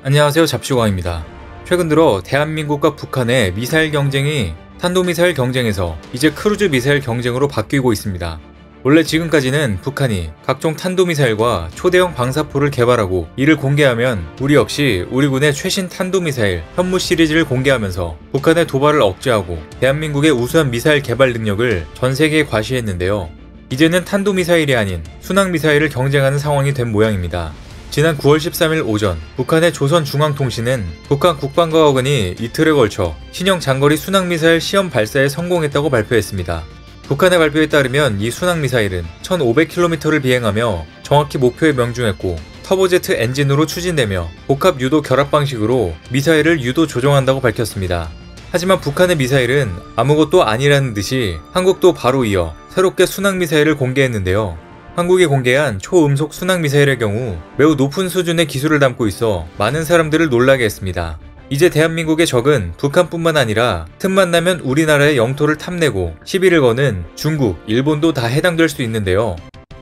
안녕하세요, 잡시광입니다. 최근 들어 대한민국과 북한의 미사일 경쟁이 탄도미사일 경쟁에서 이제 크루즈 미사일 경쟁으로 바뀌고 있습니다. 원래 지금까지는 북한이 각종 탄도미사일과 초대형 방사포를 개발하고 이를 공개하면 우리 역시 우리 군의 최신 탄도미사일 현무 시리즈를 공개하면서 북한의 도발을 억제하고 대한민국의 우수한 미사일 개발 능력을 전 세계에 과시했는데요. 이제는 탄도미사일이 아닌 순항미사일을 경쟁하는 상황이 된 모양입니다. 지난 9월 13일 오전 북한의 조선중앙통신은 북한 국방과학원이 이틀에 걸쳐 신형 장거리 순항미사일 시험 발사에 성공했다고 발표했습니다. 북한의 발표에 따르면 이 순항미사일은 1500km를 비행하며 정확히 목표에 명중했고 터보제트 엔진으로 추진되며 복합 유도 결합 방식으로 미사일을 유도 조정한다고 밝혔습니다. 하지만 북한의 미사일은 아무것도 아니라는 듯이 한국도 바로 이어 새롭게 순항미사일을 공개했는데요. 한국이 공개한 초음속 순항미사일의 경우 매우 높은 수준의 기술을 담고 있어 많은 사람들을 놀라게 했습니다. 이제 대한민국의 적은 북한뿐만 아니라 틈만 나면 우리나라의 영토를 탐내고 시비를 거는 중국, 일본도 다 해당될 수 있는데요.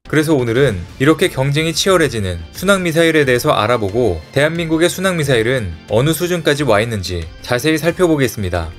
그래서 오늘은 이렇게 경쟁이 치열해지는 순항미사일에 대해서 알아보고 대한민국의 순항미사일은 어느 수준까지 와 있는지 자세히 살펴보겠습니다.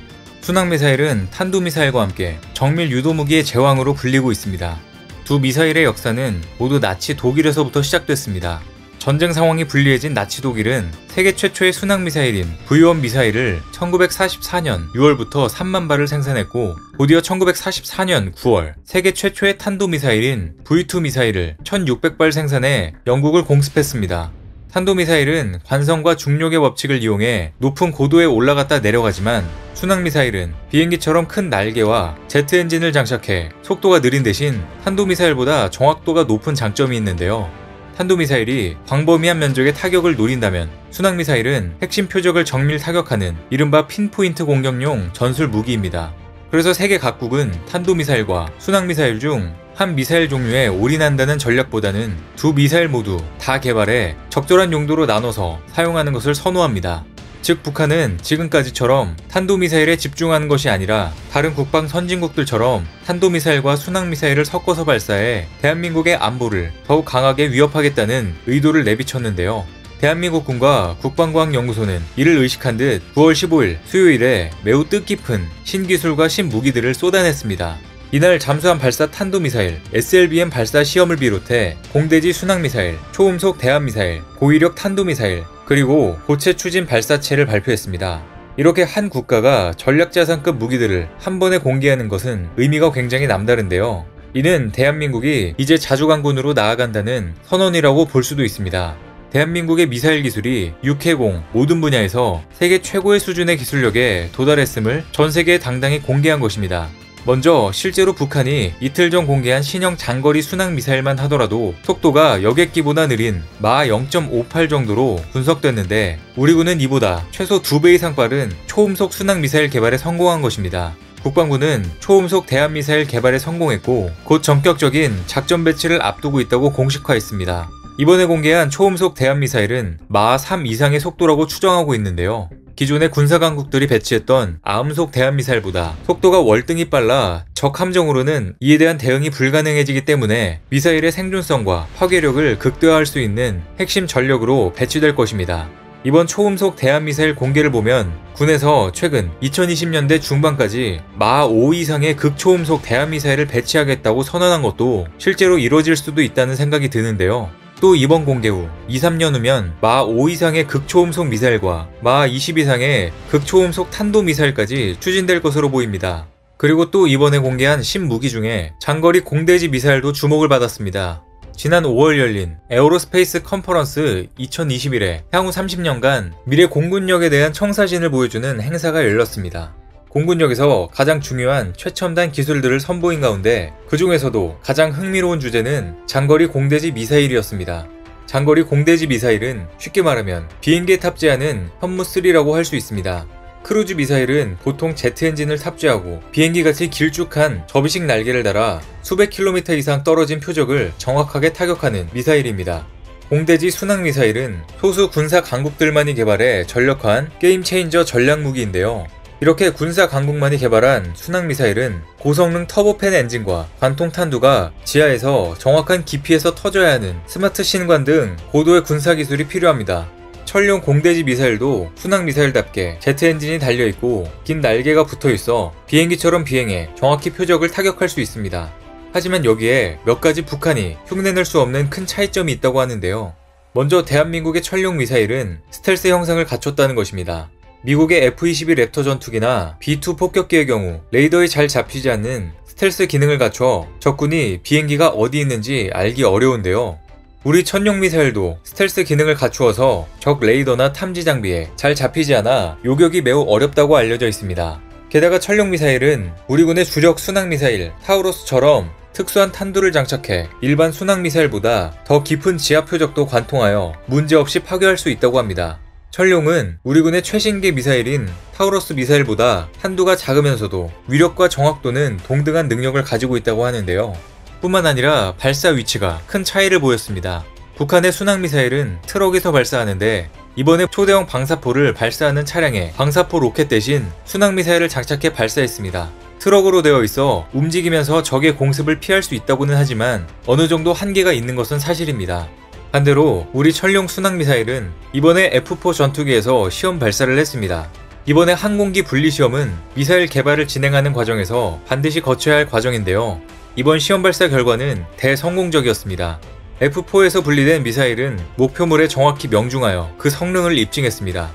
순항미사일은 탄도미사일과 함께 정밀 유도무기의 제왕으로 불리고 있습니다. 두 미사일의 역사는 모두 나치 독일에서부터 시작됐습니다. 전쟁 상황이 불리해진 나치 독일은 세계 최초의 순항미사일인 V1 미사일을 1944년 6월부터 3만 발을 생산했고 곧이어 1944년 9월 세계 최초의 탄도미사일인 V2 미사일을 1600발 생산해 영국을 공습했습니다. 탄도미사일은 관성과 중력의 법칙을 이용해 높은 고도에 올라갔다 내려가지만 순항미사일은 비행기처럼 큰 날개와 제트 엔진을 장착해 속도가 느린 대신 탄도미사일보다 정확도가 높은 장점이 있는데요. 탄도미사일이 광범위한 면적의 타격을 노린다면 순항미사일은 핵심 표적을 정밀 타격하는 이른바 핀포인트 공격용 전술 무기입니다. 그래서 세계 각국은 탄도미사일과 순항미사일 중 한 미사일 종류에 올인한다는 전략보다는 두 미사일 모두 다 개발해 적절한 용도로 나눠서 사용하는 것을 선호합니다. 즉 북한은 지금까지처럼 탄도미사일에 집중하는 것이 아니라 다른 국방 선진국들처럼 탄도미사일과 순항미사일을 섞어서 발사해 대한민국의 안보를 더욱 강하게 위협하겠다는 의도를 내비쳤는데요. 대한민국군과 국방과학연구소는 이를 의식한 듯 9월 15일 수요일에 매우 뜻깊은 신기술과 신무기들을 쏟아냈습니다. 이날 잠수함 발사 탄도미사일 SLBM 발사 시험을 비롯해 공대지 순항미사일, 초음속 대함미사일, 고위력 탄도미사일, 그리고 고체 추진 발사체를 발표했습니다. 이렇게 한 국가가 전략자산급 무기들을 한 번에 공개하는 것은 의미가 굉장히 남다른데요. 이는 대한민국이 이제 자주강군으로 나아간다는 선언이라고 볼 수도 있습니다. 대한민국의 미사일 기술이 육해공 모든 분야에서 세계 최고의 수준의 기술력에 도달했음을 전 세계에 당당히 공개한 것입니다. 먼저 실제로 북한이 이틀 전 공개한 신형 장거리 순항미사일만 하더라도 속도가 여객기보다 느린 마 0.58 정도로 분석됐는데 우리 군은 이보다 최소 2배 이상 빠른 초음속 순항미사일 개발에 성공한 것입니다. 국방부는 초음속 대함미사일 개발에 성공했고 곧 전격적인 작전 배치를 앞두고 있다고 공식화했습니다. 이번에 공개한 초음속 대함미사일은 마 3 이상의 속도라고 추정하고 있는데요. 기존의 군사강국들이 배치했던 아음속 대함미사일보다 속도가 월등히 빨라 적 함정으로는 이에 대한 대응이 불가능해지기 때문에 미사일의 생존성과 파괴력을 극대화할 수 있는 핵심 전력으로 배치될 것입니다. 이번 초음속 대함미사일 공개를 보면 군에서 최근 2020년대 중반까지 마 5 이상의 극초음속 대함미사일을 배치하겠다고 선언한 것도 실제로 이뤄질 수도 있다는 생각이 드는데요. 또 이번 공개 후 2-3년 후면 마 5 이상의 극초음속 미사일과 마 20 이상의 극초음속 탄도미사일까지 추진될 것으로 보입니다. 그리고 또 이번에 공개한 신무기 중에 장거리 공대지 미사일도 주목을 받았습니다. 지난 5월 열린 에어로스페이스 컨퍼런스 2021에 향후 30년간 미래 공군력에 대한 청사진을 보여주는 행사가 열렸습니다. 공군력에서 가장 중요한 최첨단 기술들을 선보인 가운데 그 중에서도 가장 흥미로운 주제는 장거리 공대지 미사일이었습니다. 장거리 공대지 미사일은 쉽게 말하면 비행기에 탑재하는 현무3라고 할 수 있습니다. 크루즈 미사일은 보통 제트 엔진을 탑재하고 비행기같이 길쭉한 접이식 날개를 달아 수백 킬로미터 이상 떨어진 표적을 정확하게 타격하는 미사일입니다. 공대지 순항미사일은 소수 군사 강국들만이 개발해 전력한 게임 체인저 전략 무기인데요. 이렇게 군사 강국만이 개발한 순항미사일은 고성능 터보팬 엔진과 관통 탄두가 지하에서 정확한 깊이에서 터져야 하는 스마트 신관 등 고도의 군사기술이 필요합니다. 천룡 공대지 미사일도 순항 미사일답게 제트 엔진이 달려있고 긴 날개가 붙어있어 비행기처럼 비행해 정확히 표적을 타격할 수 있습니다. 하지만 여기에 몇 가지 북한이 흉내낼 수 없는 큰 차이점이 있다고 하는데요. 먼저 대한민국의 천룡 미사일은 스텔스 형상을 갖췄다는 것입니다. 미국의 F-22 랩터 전투기나 B-2 폭격기의 경우 레이더에 잘 잡히지 않는 스텔스 기능을 갖춰 적군이 비행기가 어디 있는지 알기 어려운데요. 우리 천룡 미사일도 스텔스 기능을 갖추어서 적 레이더나 탐지 장비에 잘 잡히지 않아 요격이 매우 어렵다고 알려져 있습니다. 게다가 천룡 미사일은 우리 군의 주력 순항 미사일 타우러스처럼 특수한 탄두를 장착해 일반 순항 미사일보다 더 깊은 지하 표적도 관통하여 문제없이 파괴할 수 있다고 합니다. 천룡은 우리 군의 최신기 미사일인 타우러스 미사일보다 탄두가 작으면서도 위력과 정확도는 동등한 능력을 가지고 있다고 하는데요. 뿐만 아니라 발사 위치가 큰 차이를 보였습니다. 북한의 순항 미사일은 트럭에서 발사하는데 이번에 초대형 방사포를 발사하는 차량에 방사포 로켓 대신 순항 미사일을 장착해 발사했습니다. 트럭으로 되어 있어 움직이면서 적의 공습을 피할 수 있다고는 하지만 어느 정도 한계가 있는 것은 사실입니다. 반대로 우리 천룡 순항 미사일은 이번에 F4 전투기에서 시험 발사를 했습니다. 이번에 항공기 분리 시험은 미사일 개발을 진행하는 과정에서 반드시 거쳐야 할 과정인데요. 이번 시험 발사 결과는 대성공적이었습니다. F4에서 분리된 미사일은 목표물에 정확히 명중하여 그 성능을 입증했습니다.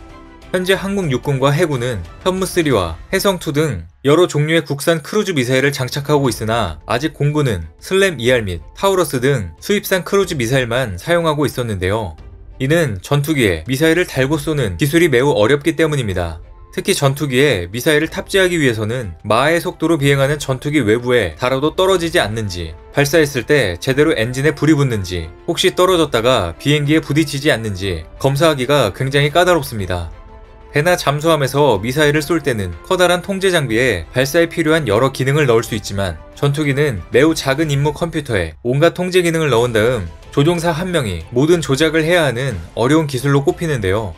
현재 한국 육군과 해군은 현무3와 해성2 등 여러 종류의 국산 크루즈 미사일을 장착하고 있으나 아직 공군은 슬램-ER 및 타우러스 등 수입산 크루즈 미사일만 사용하고 있었는데요. 이는 전투기에 미사일을 달고 쏘는 기술이 매우 어렵기 때문입니다. 특히 전투기에 미사일을 탑재하기 위해서는 마하의 속도로 비행하는 전투기 외부에 달아도 떨어지지 않는지, 발사했을 때 제대로 엔진에 불이 붙는지, 혹시 떨어졌다가 비행기에 부딪히지 않는지 검사하기가 굉장히 까다롭습니다. 배나 잠수함에서 미사일을 쏠 때는 커다란 통제 장비에 발사에 필요한 여러 기능을 넣을 수 있지만 전투기는 매우 작은 임무 컴퓨터에 온갖 통제 기능을 넣은 다음 조종사 한 명이 모든 조작을 해야 하는 어려운 기술로 꼽히는데요.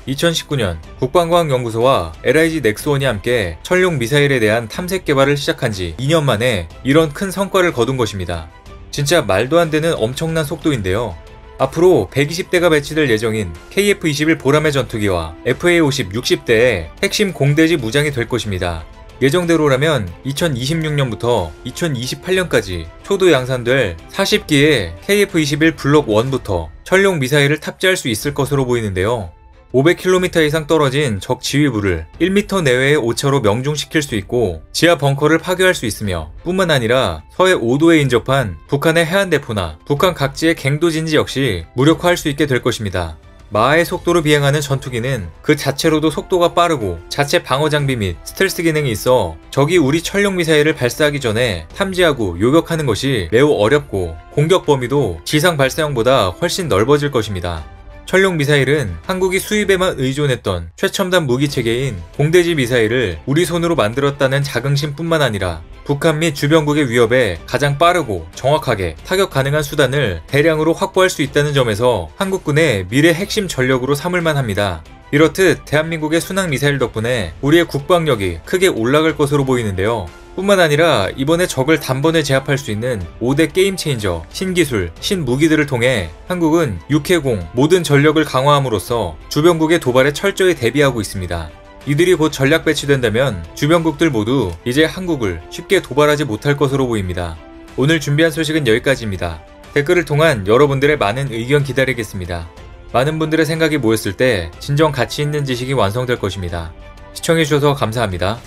2019년 국방과학연구소와 LIG 넥스원이 함께 천룡 미사일에 대한 탐색 개발을 시작한 지 2년 만에 이런 큰 성과를 거둔 것입니다. 진짜 말도 안 되는 엄청난 속도인데요. 앞으로 120대가 배치될 예정인 KF-21 보라매 전투기와 FA-50 60대의 핵심 공대지 무장이 될 것입니다. 예정대로라면 2026년부터 2028년까지 초도 양산될 40기의 KF-21 블록 1부터 천룡 미사일을 탑재할 수 있을 것으로 보이는데요. 500km 이상 떨어진 적 지휘부를 1m 내외의 오차로 명중시킬 수 있고 지하 벙커를 파괴할 수 있으며 뿐만 아니라 서해 5도에 인접한 북한의 해안대포나 북한 각지의 갱도진지 역시 무력화할 수 있게 될 것입니다. 마하의 속도로 비행하는 전투기는 그 자체로도 속도가 빠르고 자체 방어 장비 및 스텔스 기능이 있어 적이 우리 천룡 미사일을 발사하기 전에 탐지하고 요격하는 것이 매우 어렵고 공격 범위도 지상 발사형보다 훨씬 넓어질 것입니다. 천룡 미사일은 한국이 수입에만 의존했던 최첨단 무기체계인 공대지 미사일을 우리 손으로 만들었다는 자긍심뿐만 아니라 북한 및 주변국의 위협에 가장 빠르고 정확하게 타격 가능한 수단을 대량으로 확보할 수 있다는 점에서 한국군의 미래 핵심 전력으로 삼을만 합니다. 이렇듯 대한민국의 순항 미사일 덕분에 우리의 국방력이 크게 올라갈 것으로 보이는데요. 뿐만 아니라 이번에 적을 단번에 제압할 수 있는 5대 게임 체인저, 신기술, 신무기들을 통해 한국은 육해공 모든 전력을 강화함으로써 주변국의 도발에 철저히 대비하고 있습니다. 이들이 곧 전략 배치된다면 주변국들 모두 이제 한국을 쉽게 도발하지 못할 것으로 보입니다. 오늘 준비한 소식은 여기까지입니다. 댓글을 통한 여러분들의 많은 의견 기다리겠습니다. 많은 분들의 생각이 모였을 때 진정 가치 있는 지식이 완성될 것입니다. 시청해주셔서 감사합니다.